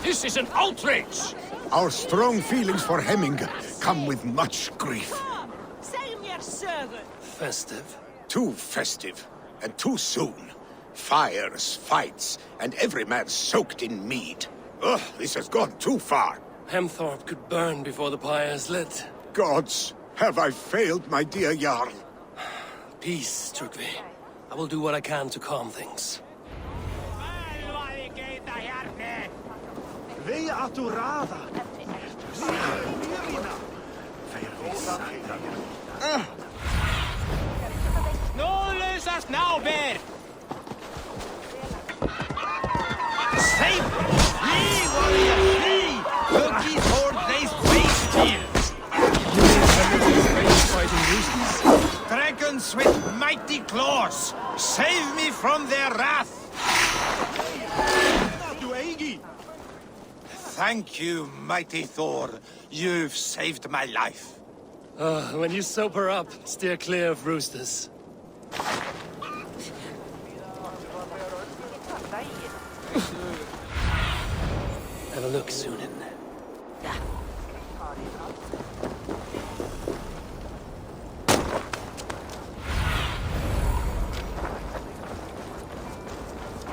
This is an outrage! Our strong feelings for Hemming come with much grief. Save your servant! Festive. Too festive, and too soon. Fires, fights, and every man soaked in mead. Ugh, this has gone too far. Hemthorpe could burn before the pyre's lit. Gods, have I failed my dear Jarl? Peace, Trygve. I will do what I can to calm things. No lösas now, bear! Save! Flee, warrior, flee! Look ye toward these waste fields! Dragons with mighty claws! Save me from their wrath! Thank you, mighty Thor. You've saved my life. When you sober up, steer clear of roosters. Have a look, Sunan.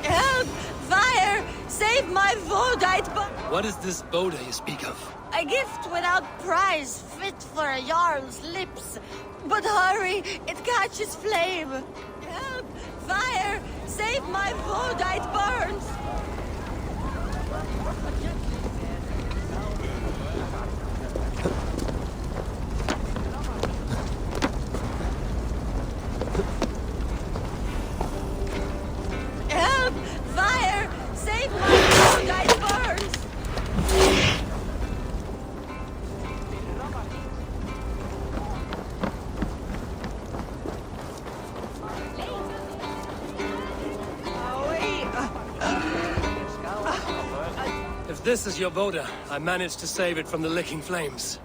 Help! Fire! Save my Vodite bo- What is this Boda you speak of? A gift without price, fit for a Jarl's lips. But hurry, it catches flame. Help! Fire! Save my Vodite burns! Help! Fire! Save my Vodite burns! If this is your Boda, I managed to save it from the licking flames.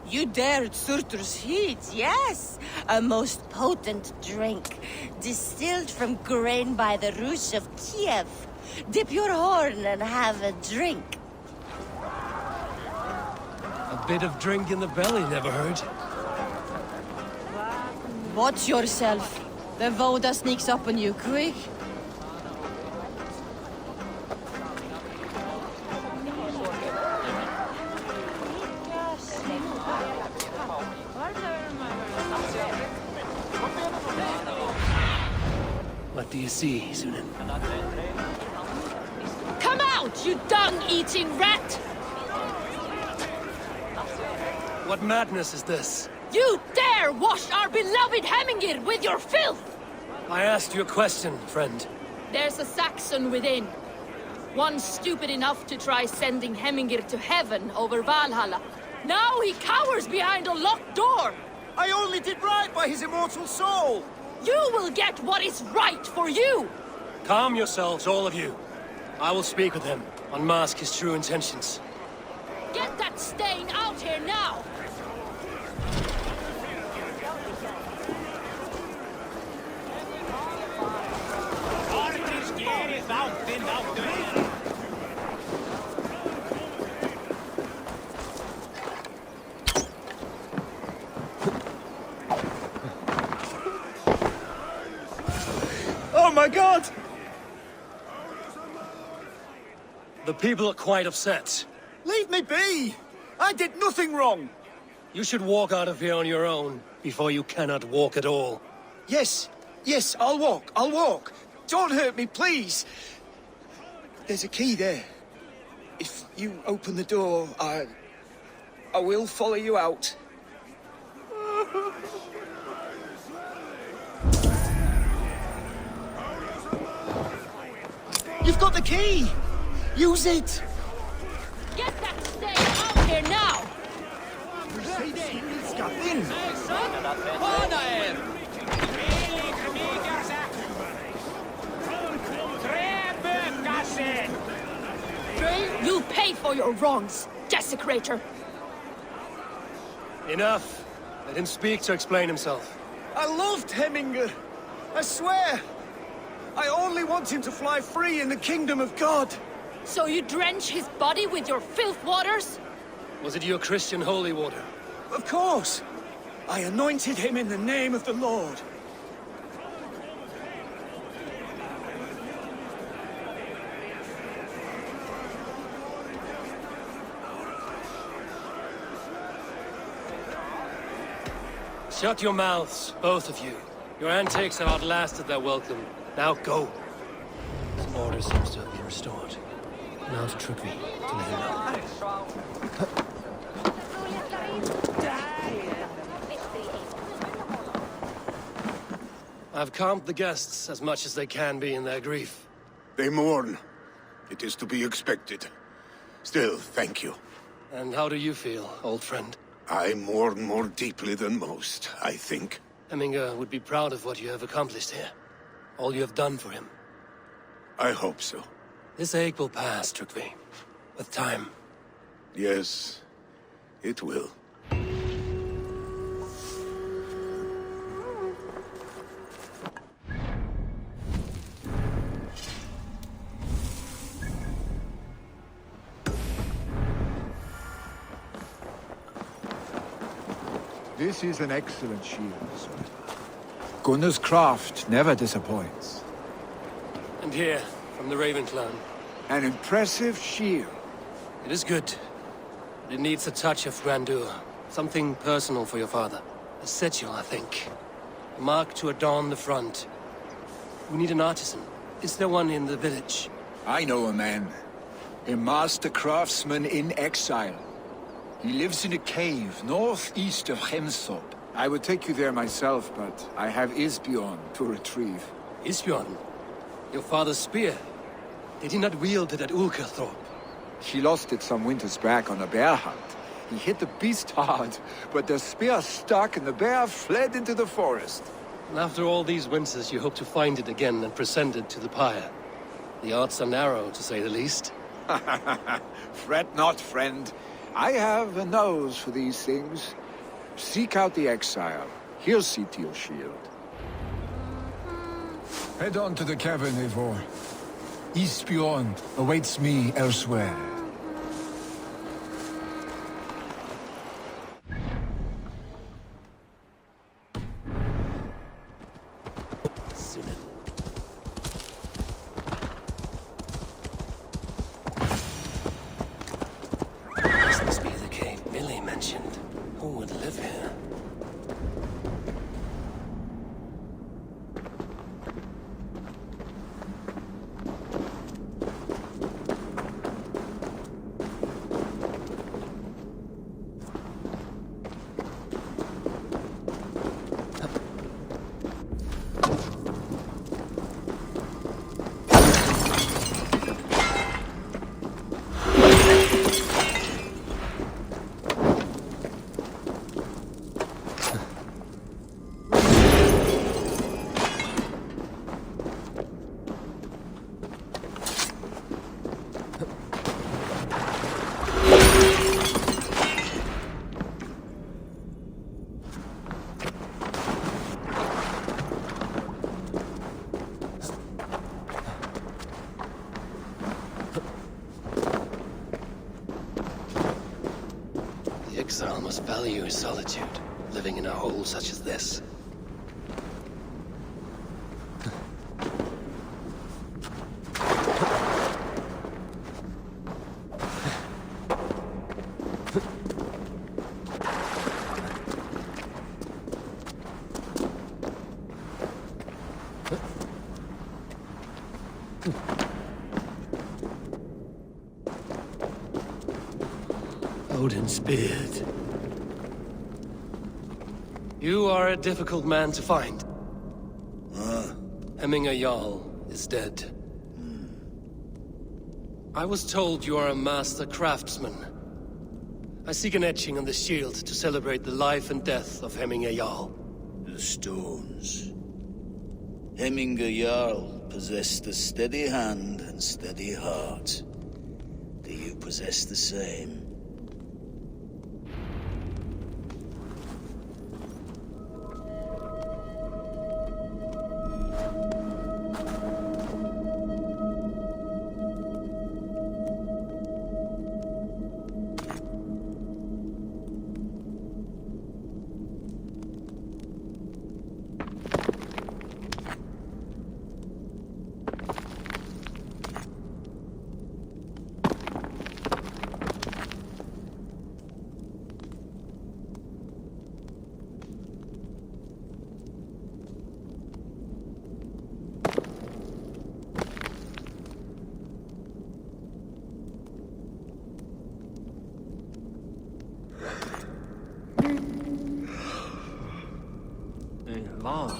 You dared Surtur's heat, yes. A most potent drink, distilled from grain by the Rush of Kiev. Dip your horn and have a drink. A bit of drink in the belly never hurt. Watch yourself. The Voda sneaks up on you quick. What do you see, Sunan? Come out, you dung-eating rat! What madness is this? You dare wash our beloved Hemmingir with your filth! I asked you a question, friend. There's a Saxon within. One stupid enough to try sending Hemmingir to heaven over Valhalla. Now he cowers behind a locked door! I only did right by his immortal soul! You will get what is right for you! Calm yourselves, all of you. I will speak with him, unmask his true intentions. Get that stain out here now! Oh my god! The people are quite upset. Leave me be! I did nothing wrong! You should walk out of here on your own, before you cannot walk at all. Yes, yes, I'll walk. Don't hurt me, please! There's a key there. If you open the door, I will follow you out. You've got the key! Use it! Get that stain out here now! You'll pay for your wrongs, desecrator! Enough. Let him speak to explain himself. I loved Hemminger. I swear. I only want him to fly free in the kingdom of God. So you drench his body with your filth waters? Was it your Christian holy water? Of course! I anointed him in the name of the Lord. Shut your mouths, both of you. Your antics have outlasted their welcome. Now go. Some order seems to have been restored. Now to Trygve, to let him know. I've calmed the guests as much as they can be in their grief. They mourn. It is to be expected. Still, thank you. And how do you feel, old friend? I mourn more deeply than most, I think. Hemminger would be proud of what you have accomplished here. All you have done for him. I hope so. This ache will pass, Trygve. With time. Yes, it will. This is an excellent shield. Gunnar's craft never disappoints. And here, from the Raven clan. An impressive shield. It is good. But it needs a touch of grandeur. Something personal for your father. A sigil, I think. A mark to adorn the front. We need an artisan. Is there one in the village? I know a man. A master craftsman in exile. He lives in a cave northeast of Hemsop. I would take you there myself, but I have Isbjorn to retrieve. Isbjorn? Your father's spear? Did he not wield it at Ulkerthorpe? He lost it some winters back on a bear hunt. He hit the beast hard, but the spear stuck and the bear fled into the forest. And after all these winters, you hope to find it again and present it to the pyre. The odds are narrow, to say the least. Fret not, friend. I have a nose for these things. Seek out the exile. He'll see to your shield. Head on to the cavern, Eivor. Isbjorn awaits me elsewhere. This must be the cave Millie mentioned. Who would live here? The exile must value his solitude, living in a hole such as this. Odin's beard. You are a difficult man to find. Hemminger Jarl is dead. I was told you are a master craftsman. I seek an etching on the shield to celebrate the life and death of Hemminger Jarl. The stones. Hemminger Jarl possessed a steady hand and steady heart. Do you possess the same? var.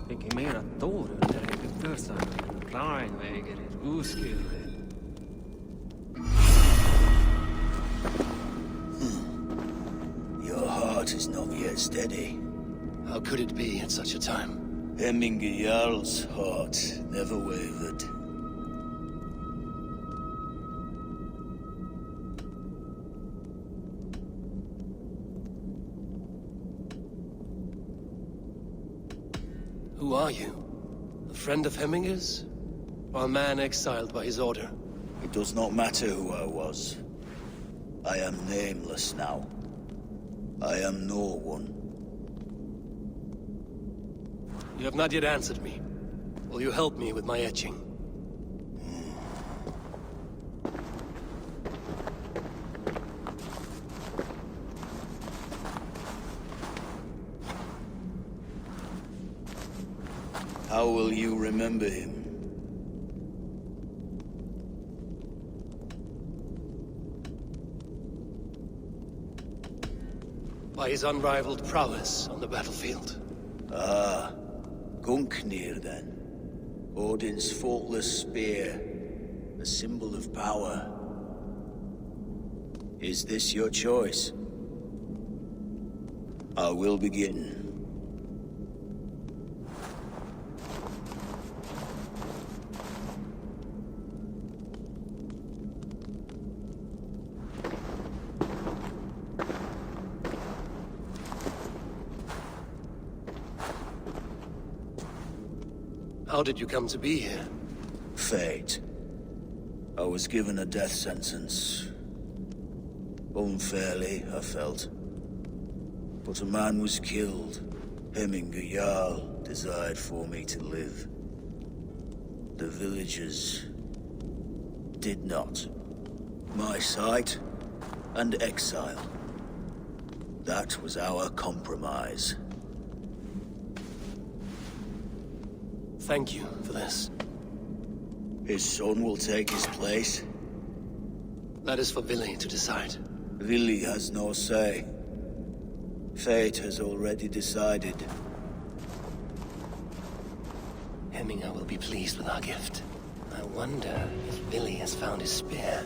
Fick mera dår under huvudbörsan. Kleinväger, oskulde. Your heart is not yet steady. How could it be at such a time? Hemminger Jarl's heart never wavered. Who are you? A friend of Hemminger's? Or a man exiled by his order? It does not matter who I was. I am nameless now. I am no one. You have not yet answered me. Will you help me with my etching? How will you remember him? By his unrivaled prowess on the battlefield. Ah, Gungnir then. Odin's faultless spear, a symbol of power. Is this your choice? I will begin. How did you come to be here? Fate. I was given a death sentence. Unfairly, I felt. But a man was killed. Hemminger Jarl desired for me to live. The villagers did not. My sight and exile. That was our compromise. Thank you for this. His son will take his place. That is for Vili to decide. Vili has no say. Fate has already decided. Hemminger will be pleased with our gift. I wonder if Vili has found his spear.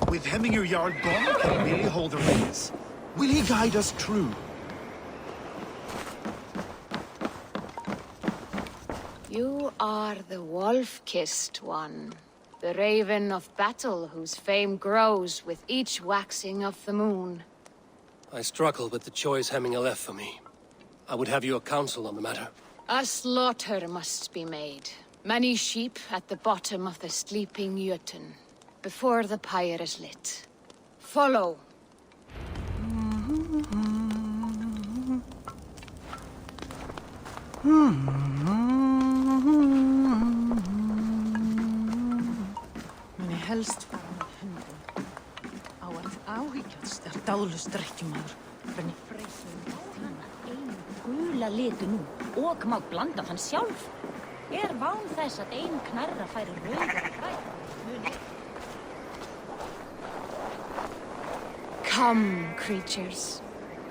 With Hemminger Jarl gone, can Vili hold the reins? Will he guide us true? You are the wolf-kissed one. The raven of battle whose fame grows with each waxing of the moon. I struggle with the choice Hemminger left for me. I would have your counsel on the matter. A slaughter must be made. Many sheep at the bottom of the sleeping Jötun, before the pyre is lit. Follow. Meni helst fara með hundum. Á að áhyggjast dáðlust drekkjumaður. Brenni freysum á hana Ein gula litu nú, og má blanda þann sjálf. Ván þess að ein knarra færi rauðar græn. Come, creatures.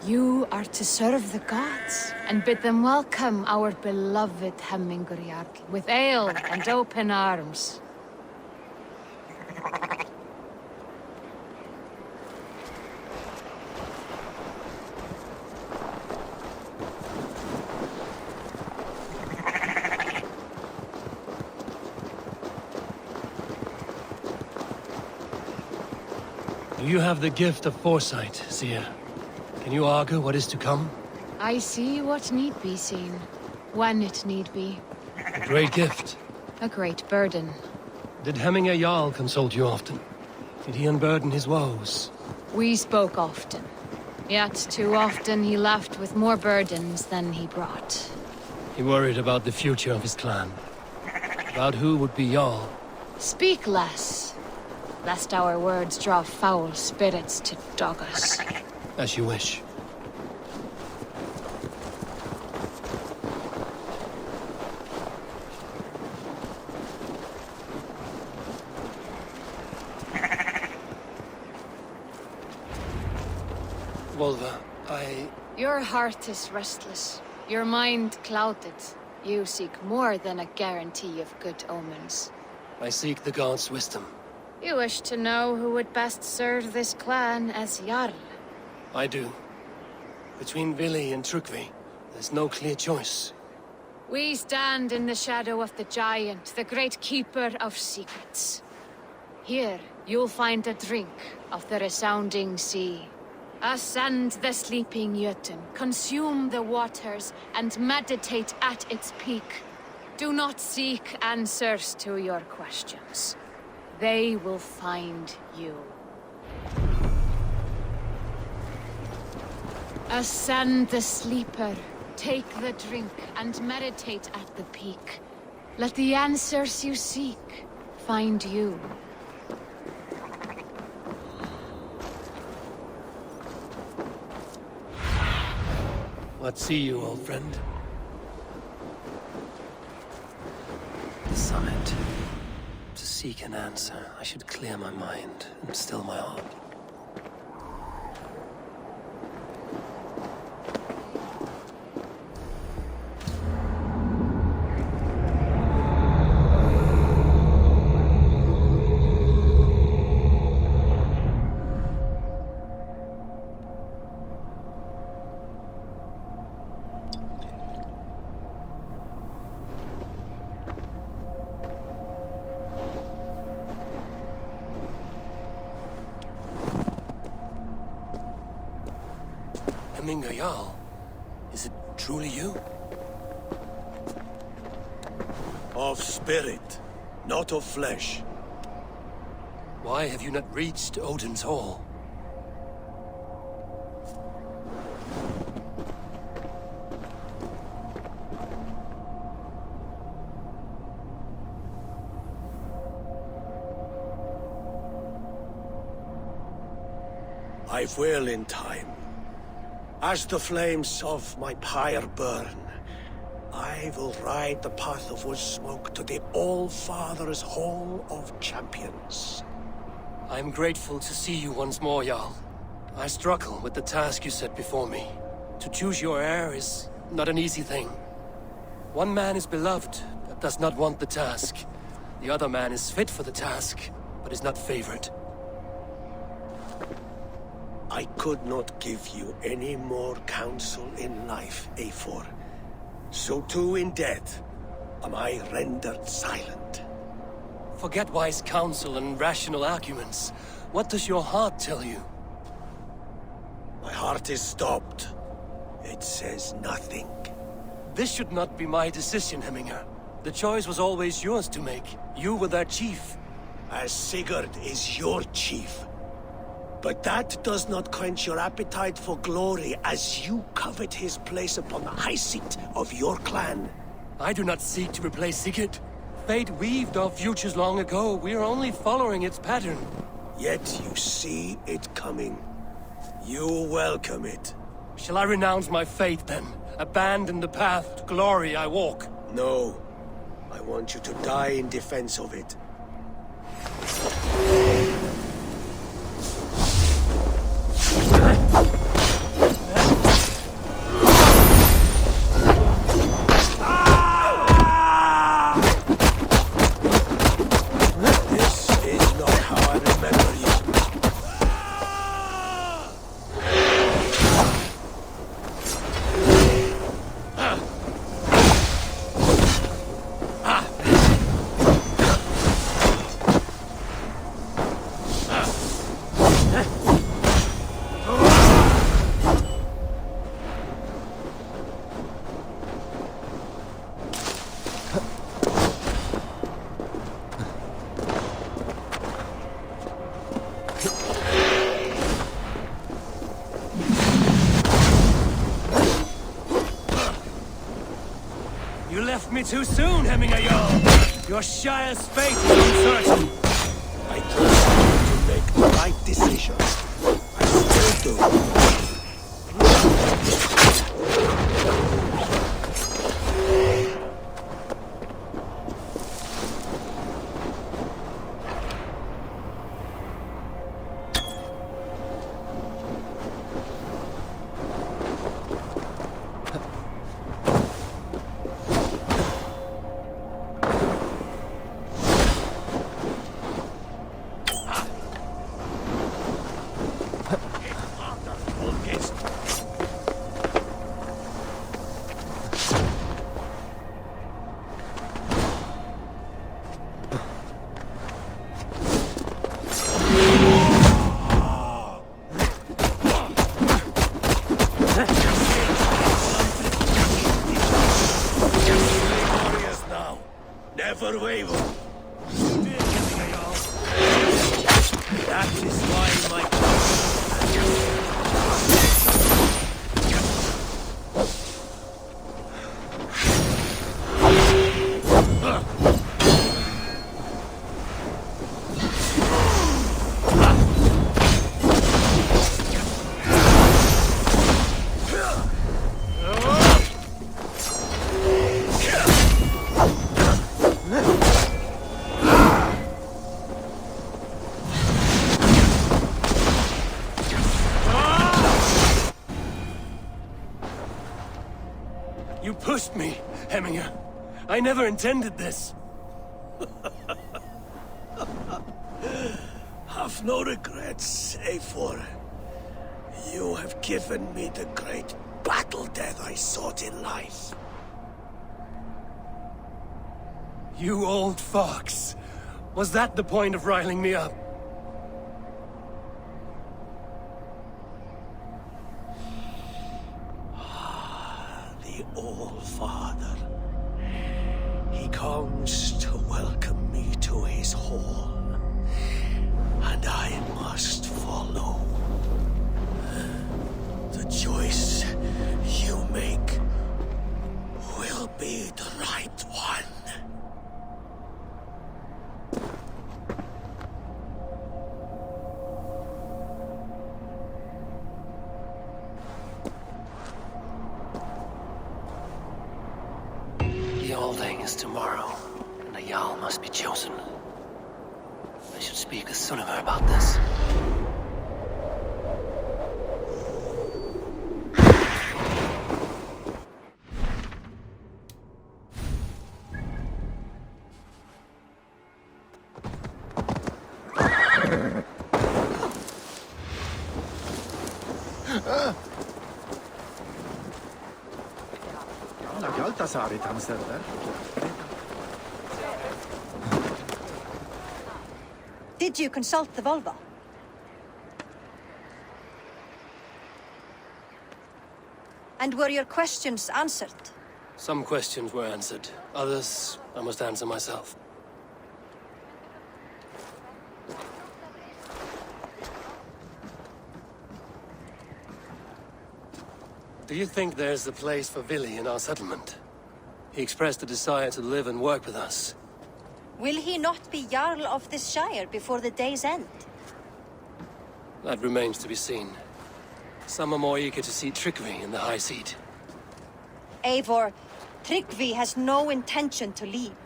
You are to serve the gods, and bid them welcome our beloved Hemingr with ale and open arms. You have the gift of foresight, Seer. Can you argue what is to come? I see what need be seen, when it need be. A great gift. A great burden. Did Hemingr Jarl consult you often? Did he unburden his woes? We spoke often. Yet too often he left with more burdens than he brought. He worried about the future of his clan. About who would be Jarl. Speak less, lest our words draw foul spirits to dog us. As you wish. Volva, Your heart is restless. Your mind clouded. You seek more than a guarantee of good omens. I seek the gods' wisdom. You wish to know who would best serve this clan as Jarl. I do. Between Vili and Trukvi, there's no clear choice. We stand in the shadow of the giant, the great keeper of secrets. Here, you'll find a drink of the resounding sea. Ascend the sleeping Jötun, consume the waters, and meditate at its peak. Do not seek answers to your questions. They will find you. Ascend the sleeper, take the drink, and meditate at the peak. Let the answers you seek find you. What see you, old friend? The summit. To seek an answer, I should clear my mind and still my heart. Hemingr Jarl, is it truly you? Of spirit, not of flesh. Why have you not reached Odin's Hall? I will in time. As the flames of my pyre burn, I will ride the path of wood smoke to the All-Father's Hall of Champions. I am grateful to see you once more, Jarl. I struggle with the task you set before me. To choose your heir is not an easy thing. One man is beloved, but does not want the task. The other man is fit for the task, but is not favored. I could not give you any more counsel in life, Eivor. So too in death am I rendered silent. Forget wise counsel and rational arguments. What does your heart tell you? My heart is stopped. It says nothing. This should not be my decision, Hemingr. The choice was always yours to make. You were their chief. As Sigurd is your chief. But that does not quench your appetite for glory as you covet his place upon the high seat of your clan. I do not seek to replace Sigurd. Fate weaved our futures long ago. We are only following its pattern. Yet you see it coming. You welcome it. Shall I renounce my faith, then? Abandon the path to glory I walk? No. I want you to die in defense of it. left me too soon, Hemminger Jarl. Your Shire's fate is uncertain. I trust you to make the right decision. I still do. Never waver. That is why my... You pushed me, Hemminger. I never intended this. Have no regrets, Eivor. You have given me the great battle death I sought in life. You old fox. Was that the point of riling me up? The All-Father. He comes to welcome me to his hall. And I must follow. The choice you make will be the right one. The Alding is tomorrow, and a Jarl must be chosen. I should speak with Sunniver about this. Did you consult the Volva? And were your questions answered? Some questions were answered. Others, I must answer myself. Do you think there's a place for Vili in our settlement? He expressed a desire to live and work with us. Will he not be Jarl of this Shire before the day's end? That remains to be seen. Some are more eager to see Tryggvi in the high seat. Eivor, Tryggvi has no intention to lead.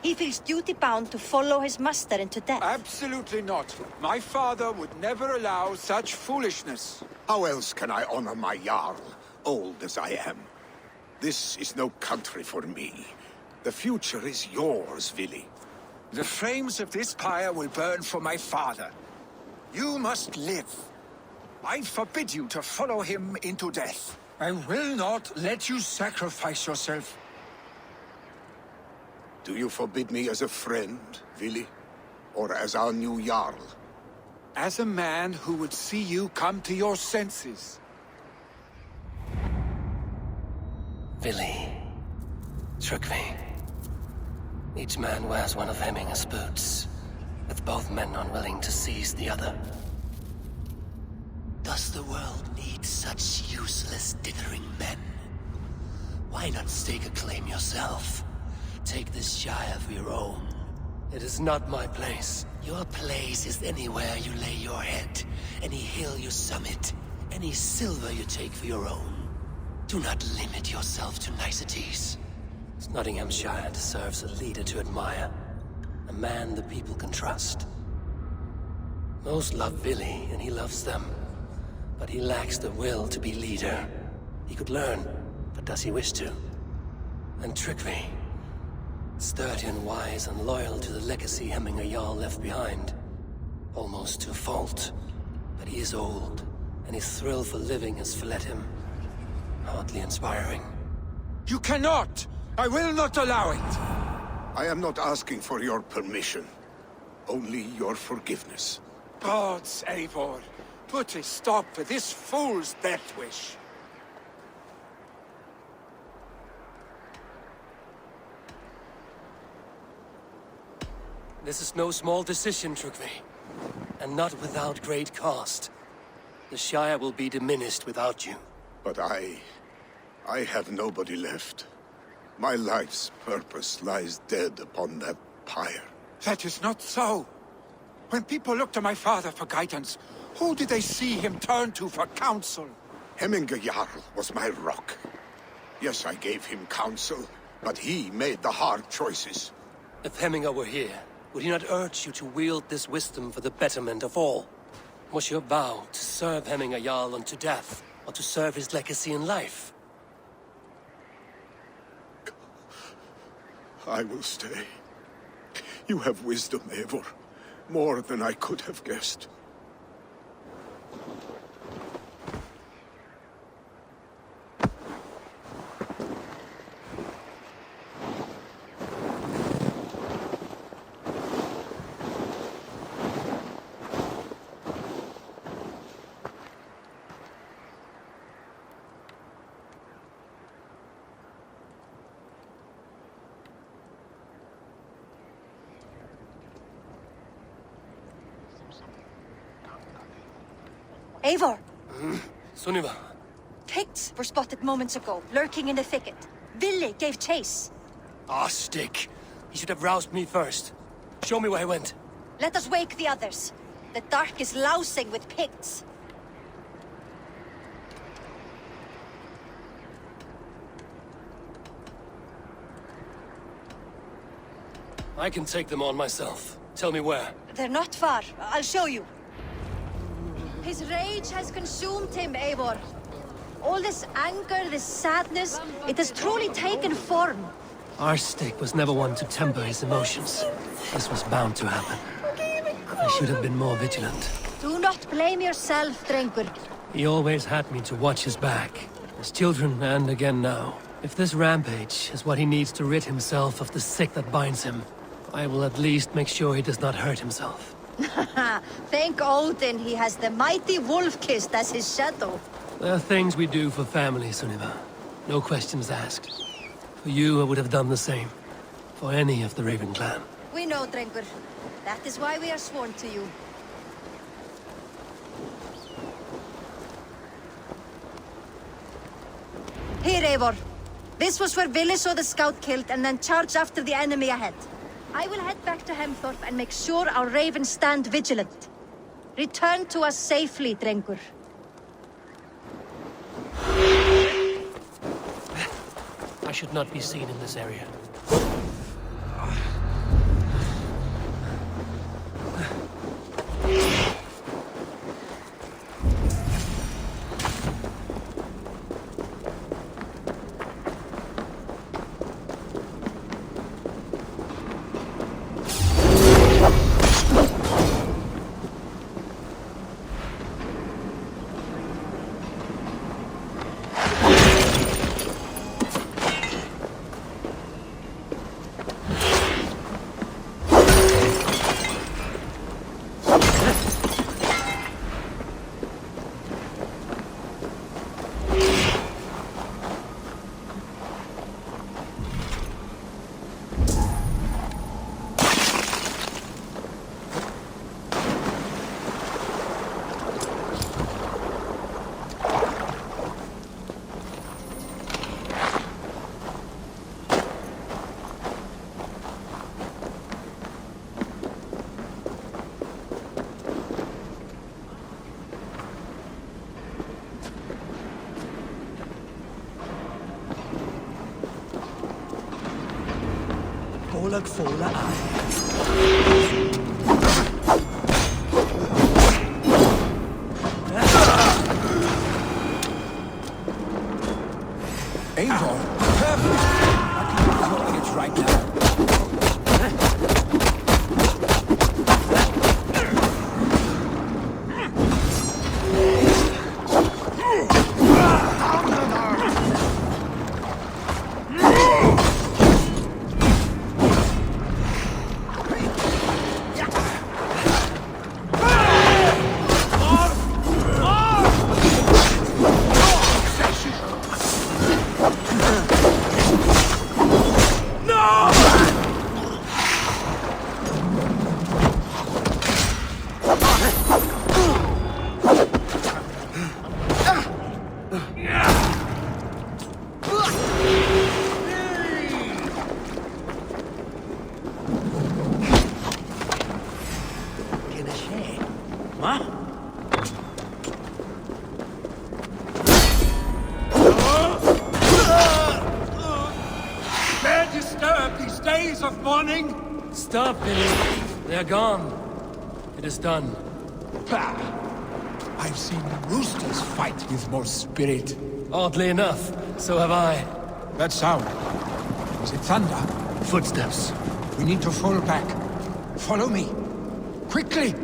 He feels duty-bound to follow his master into death. Absolutely not. My father would never allow such foolishness. How else can I honor my Jarl, old as I am? This is no country for me. The future is yours, Vili. The flames of this pyre will burn for my father. You must live. I forbid you to follow him into death. I will not let you sacrifice yourself. Do you forbid me as a friend, Vili? Or as our new Jarl? As a man who would see you come to your senses. Vili. Tryggvi. Each man wears one of Hemminger's boots, with both men unwilling to seize the other. Does the world need such useless, dithering men? Why not stake a claim yourself? take this shire for your own. It is not my place. Your place is anywhere you lay your head, any hill you summit, any silver you take for your own. Do not limit yourself to niceties. Nottinghamshire deserves a leader to admire, a man the people can trust. Most love Billy, and he loves them, but he lacks the will to be leader. He could learn, but does he wish to? And Trygve, sturdy and wise and loyal to the legacy Hemminger Jarl left behind. Almost to a fault. But he is old, and his thrill for living has fled him. Hardly inspiring. You cannot! I will not allow it! I am not asking for your permission. Only your forgiveness. Gods, Eivor, put a stop to this fool's death wish. This is no small decision, Trygve. And not without great cost. The Shire will be diminished without you. But I have nobody left. My life's purpose lies dead upon that pyre. That is not so. When people look to my father for guidance, who did they see him turn to for counsel? Hemminger Jarl was my rock. Yes, I gave him counsel, but he made the hard choices. If Hemminger were here, would he not urge you to wield this wisdom for the betterment of all? Was your vow to serve Hemminger Jarl unto death, or to serve his legacy in life? I will stay. You have wisdom, Eivor. More than I could have guessed. Eivor! Sunniva. Picts were spotted moments ago, lurking in the thicket. Ville gave chase. Ah, stick. He should have roused me first. Show me where he went. Let us wake the others. The dark is lousing with Picts. I can take them on myself. Tell me where. They're not far. I'll show you. His rage has consumed him, Eivor. All this anger, this sadness, it has truly taken form. Our stick was never one to temper his emotions. This was bound to happen. I should have been more vigilant. Do not blame yourself, Drengur. He always had me to watch his back. His children, and again now. If this rampage is what he needs to rid himself of the sick that binds him, I will at least make sure he does not hurt himself. Thank Odin he has the mighty Wolf-Kissed as his shadow. There are things we do for family, Sunniva. No questions asked. For you, I would have done the same. For any of the Raven clan. We know, Drengur. That is why we are sworn to you. Here, Eivor. This was where Ville saw the scout killed and then charged after the enemy ahead. I will head back to Hemthorpe and make sure our ravens stand vigilant. Return to us safely, Drengur. I should not be seen in this area. Oleg Fola Eivor, careful! I can control it right now. Stop, Billy. They're gone. It is done. Pah! I've seen roosters fight with more spirit. Oddly enough, so have I. That sound. Was it thunder? Footsteps. We need to fall back. Follow me. Quickly!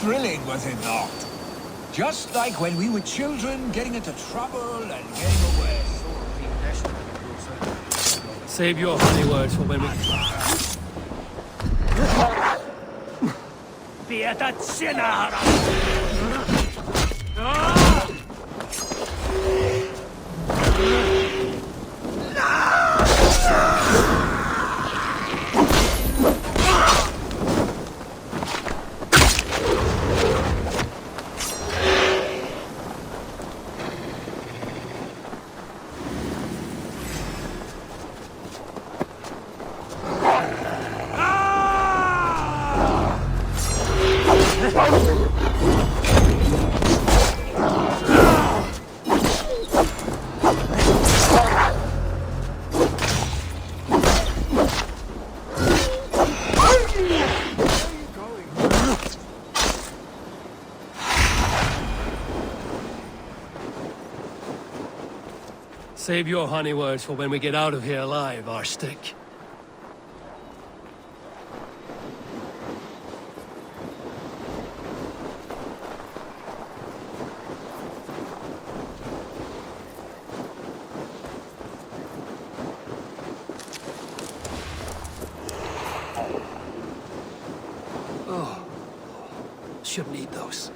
Thrilling, was it not? Just like when we were children, getting into trouble and getting away. Save your funny words for when we... Save your honey words for when we get out of here alive, Arstick. Oh, shouldn't eat those.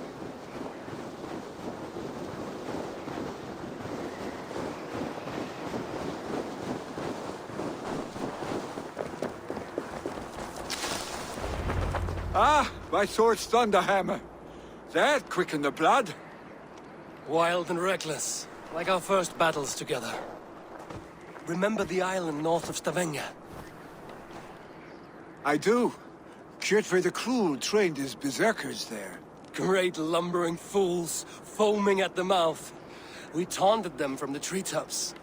Ah, my sword's thunderhammer. That quickened the blood. Wild and reckless, like our first battles together. Remember the island north of Stavanger? I do. Kjotve the Cruel trained his berserkers there. Great lumbering fools, foaming at the mouth. We taunted them from the treetops.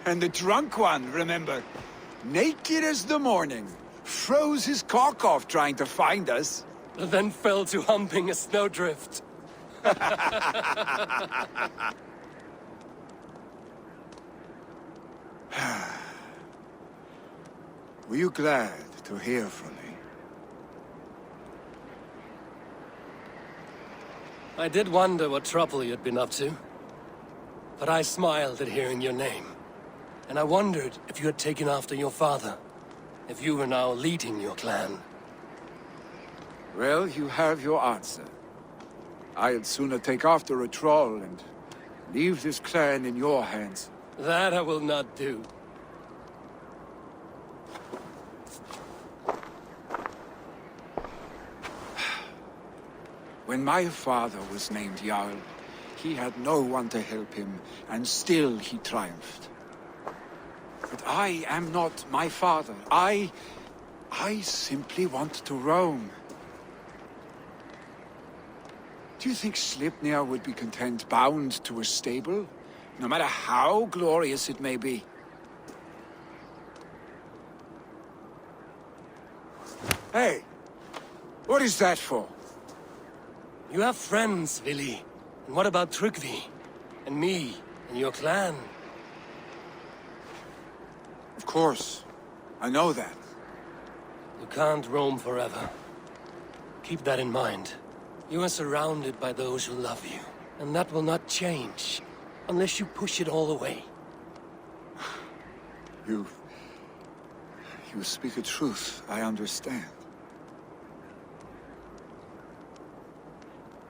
And the drunk one, remember? Naked as the morning. Froze his cock off trying to find us. Then fell to humping a snowdrift. Were you glad to hear from me? I did wonder what trouble you'd been up to. But I smiled at hearing your name. And I wondered if you had taken after your father. If you were now leading your clan. Well, you have your answer. I'd sooner take after a troll and leave this clan in your hands. That I will not do. When my father was named Jarl, he had no one to help him, and still he triumphed. But I am not my father. I simply want to roam. Do you think Sleipnir would be content bound to a stable? No matter how glorious it may be? Hey! What is that for? You have friends, Vili. And what about Tryggvi? And me? And your clan? Of course. I know that. You can't roam forever. Keep that in mind. You are surrounded by those who love you. And that will not change. Unless you push it all away. You speak a truth. I understand.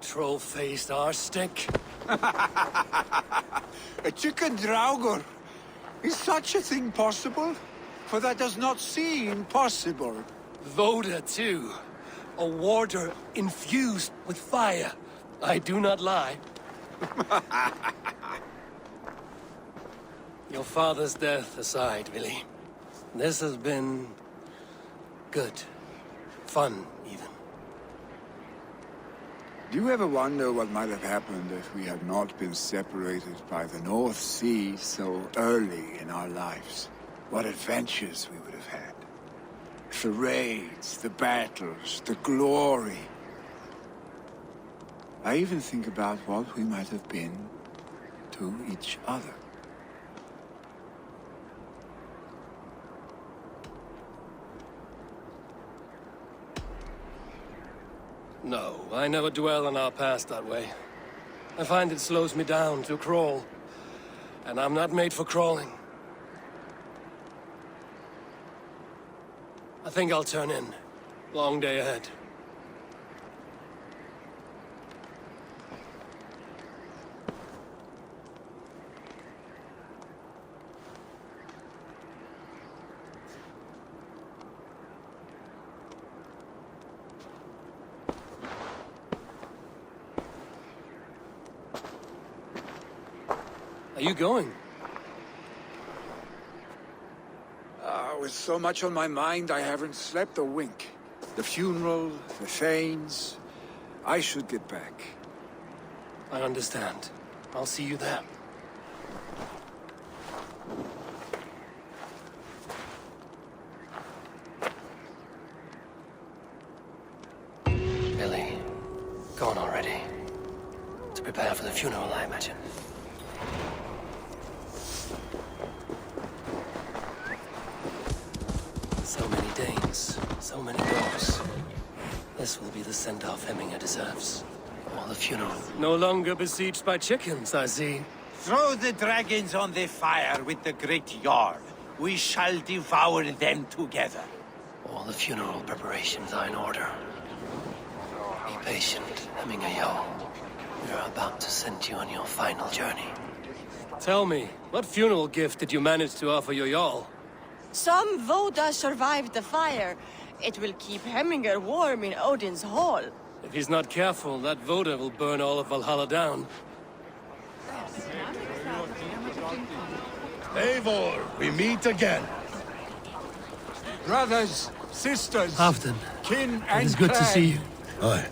Troll-faced arse-stick. A chicken draugur! Is such a thing possible? For that does not seem possible. Voda, too. A warder infused with fire. I do not lie. Your father's death aside, Vili. This has been... good. Fun, even. Do you ever wonder what might have happened if we had not been separated by the North Sea so early in our lives? What adventures we would have had. The raids, the battles, the glory. I even think about what we might have been to each other. No, I never dwell on our past that way. I find it slows me down to crawl. And I'm not made for crawling. I think I'll turn in. Long day ahead. Are you going? With so much on my mind, I haven't slept a wink. The funeral, the Thanes... I should get back. I understand. I'll see you there. Billy, gone already. To prepare for the funeral, I imagine. So many Danes, so many Norse. This will be the send-off Hemminger deserves. Or the funeral. No longer besieged by chickens, I see. Throw the dragons on the fire with the great Jarl. We shall devour them together. All the funeral preparations are in order. Be patient, Hemminger Jarl. We are about to send you on your final journey. Tell me, what funeral gift did you manage to offer your Jarl? Some Voda survived the fire. It will keep Hemminger warm in Odin's hall. If he's not careful, that Voda will burn all of Valhalla down. Eivor, we meet again. Brothers, sisters, Halfdan, kin and it is good to clan. see you. Aye.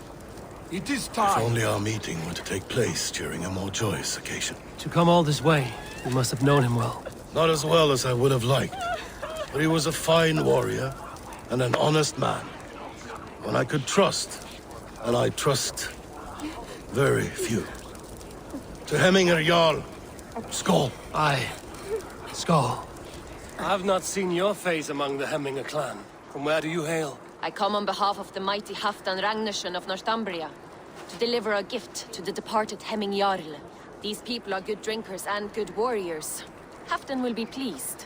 It is If time. only our meeting were to take place during a more joyous occasion. To come all this way, you must have known him well. Not as well as I would have liked, but he was a fine warrior and an honest man. One I could trust, and I trust very few. To Hemminger Jarl, Skål. Aye. Skål. I've not seen your face among the Hemminger clan. From where do you hail? I come on behalf of the mighty Halfdan Ragnarsson of Northumbria. to deliver a gift to the departed Hemming Jarl. These people are good drinkers and good warriors. Halfdan will be pleased.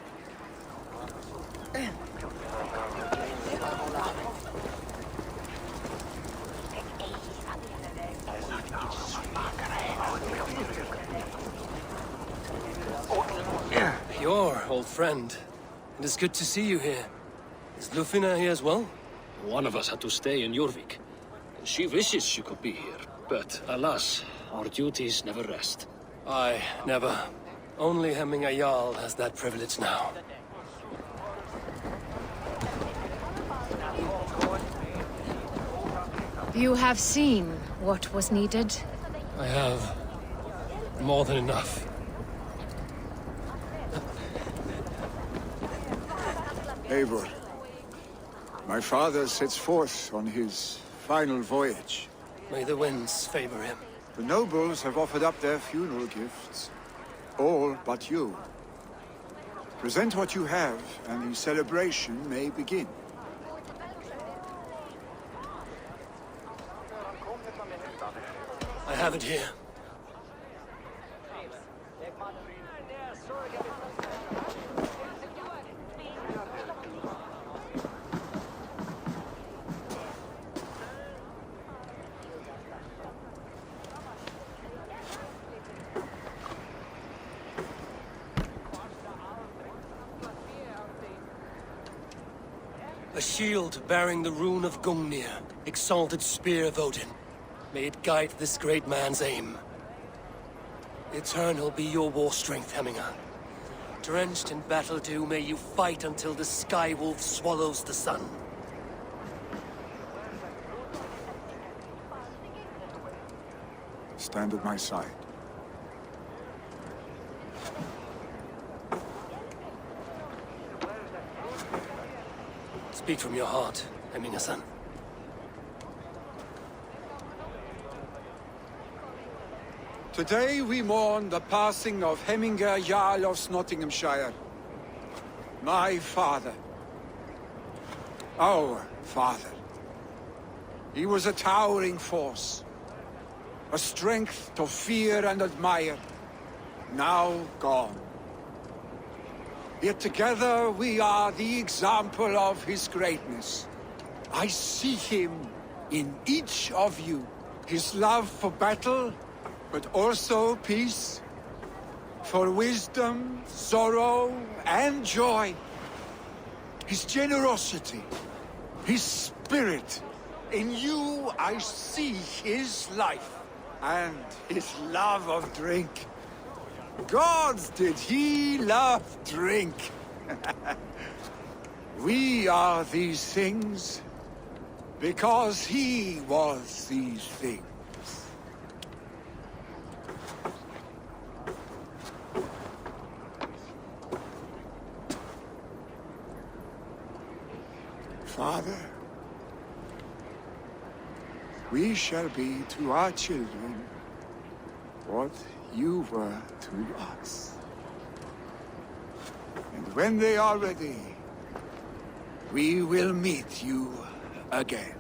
Your old friend. It is good to see you here. Is Lufina here as well? One of us had to stay in Jorvik. She wishes she could be here, but alas, our duties never rest. Aye, never. Only Hemming Jarl has that privilege now. You have seen what was needed? I have. More than enough. Eivor, my father sets forth on his final voyage. May the winds favor him. The nobles have offered up their funeral gifts. All but you. Present what you have, and the celebration may begin. I have it here. A shield bearing the rune of Gungnir, exalted spear of Odin. May it guide this great man's aim. Eternal be your war strength, Hemminger. Drenched in battle dew, may you fight until the sky wolf swallows the sun. Stand at my side. Speak from your heart, Hemminger-son. Today we mourn the passing of Hemminger Jarl of Nottinghamshire. My father. Our father. He was a towering force. A strength to fear and admire. Now gone. Yet together we are the example of his greatness. I see him in each of you. His love for battle, but also peace. For wisdom, sorrow, and joy. His generosity, his spirit. In you I see his life, and his love of drink. Gods, did he love drink! We are these things because he was these things. Father, we shall be to our children what you were to us. And when they are ready, we will meet you again.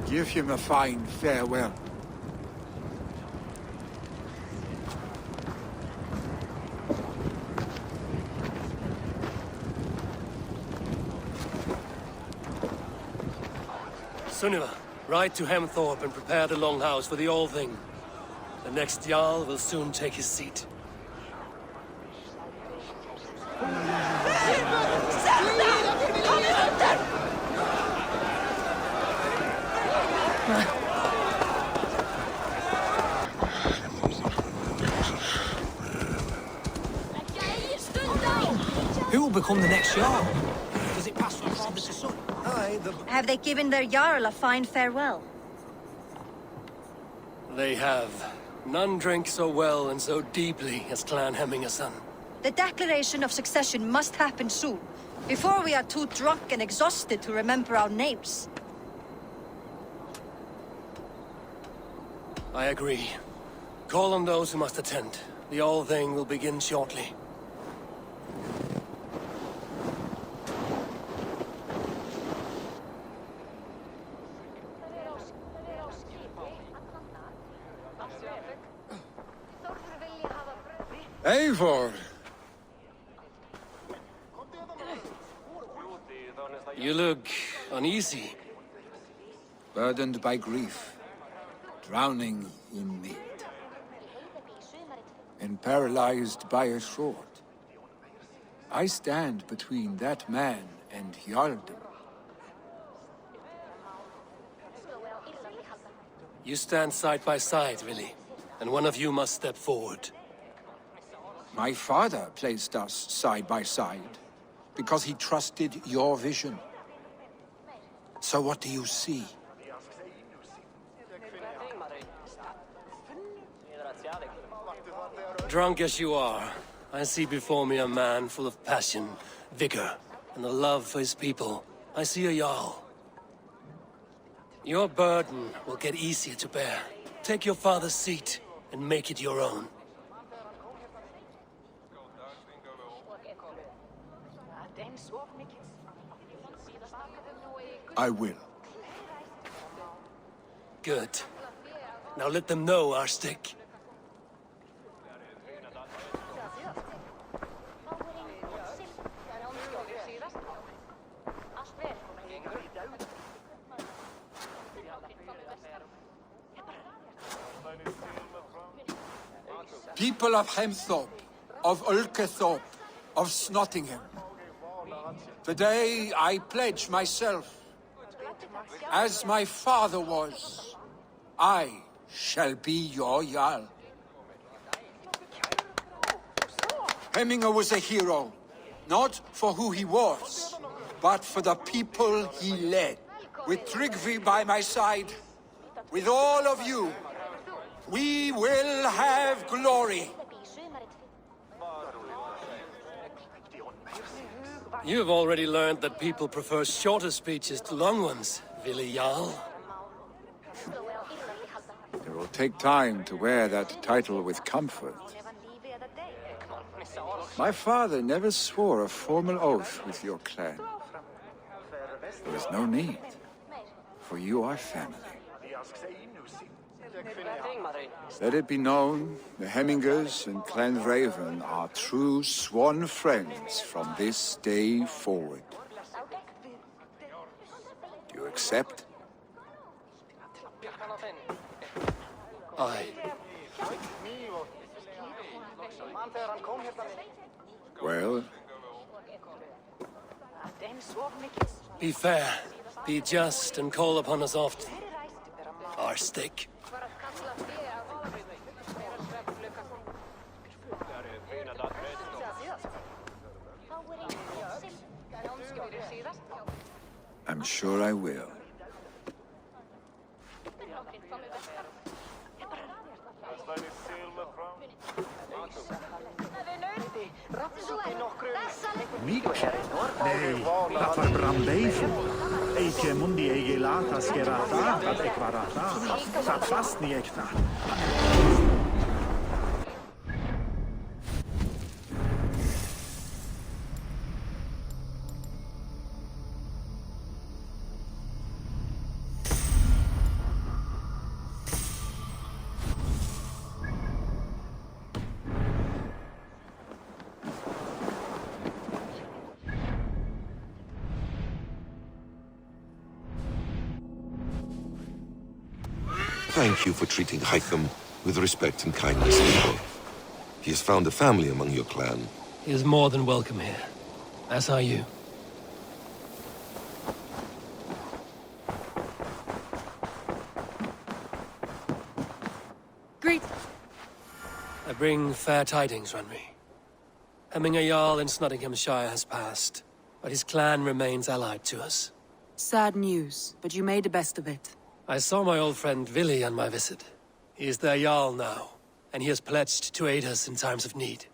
Give him a fine farewell. Sunniva, ride to Hemthorpe and prepare the Longhouse for the All-Thing. The next Jarl will soon take his seat. Who will become the next Jarl? Does it pass from father to son? Have they given their Jarl a fine farewell? They have. None drink so well and so deeply as Clan Hemmingerson. The declaration of succession must happen soon, before we are too drunk and exhausted to remember our names. I agree. Call on those who must attend. The All-Thing will begin shortly. Eivor! You look uneasy. Burdened by grief, drowning in mead, and paralyzed by a sword. I stand between that man and Jarldom. You stand side by side, really, and one of you must step forward. My father placed us side by side, because he trusted your vision. So what do you see? Drunk as you are, I see before me a man full of passion, vigor, and a love for his people. I see a Jarl. Your burden will get easier to bear. Take your father's seat and make it your own. I will. Good. Now let them know our stick. People of Hemthorpe, of Ulkethorpe, of Snottingham. Today I pledge myself. As my father was, I shall be your Jarl. Hemminger was a hero, not for who he was, but for the people he led. With Tryggvi by my side, with all of you, we will have glory. You have already learned that people prefer shorter speeches to long ones, Willi Jarl. It will take time to wear that title with comfort. My father never swore a formal oath with your clan. There is no need, for you are family. Let it be known, the Hemmingers and Clan Raven are true sworn friends from this day forward. Do you accept? Aye. Well? Be fair, be just, and call upon us often. Our stick. I'm sure I will. Mikä? Nei, tapar brambeifu. Eike mundi eige latas gerata, at ekvarata. Sat fast ni ekna. Thank you for treating Hytham with respect and kindness, Eivor. He has found a family among your clan. He is more than welcome here. As are you. Greet. I bring fair tidings, Ranri. Hemminger Jarl in Nottinghamshire has passed, but his clan remains allied to us. Sad news, but you made the best of it. I saw my old friend Vili on my visit. He is their Jarl now, and he has pledged to aid us in times of need.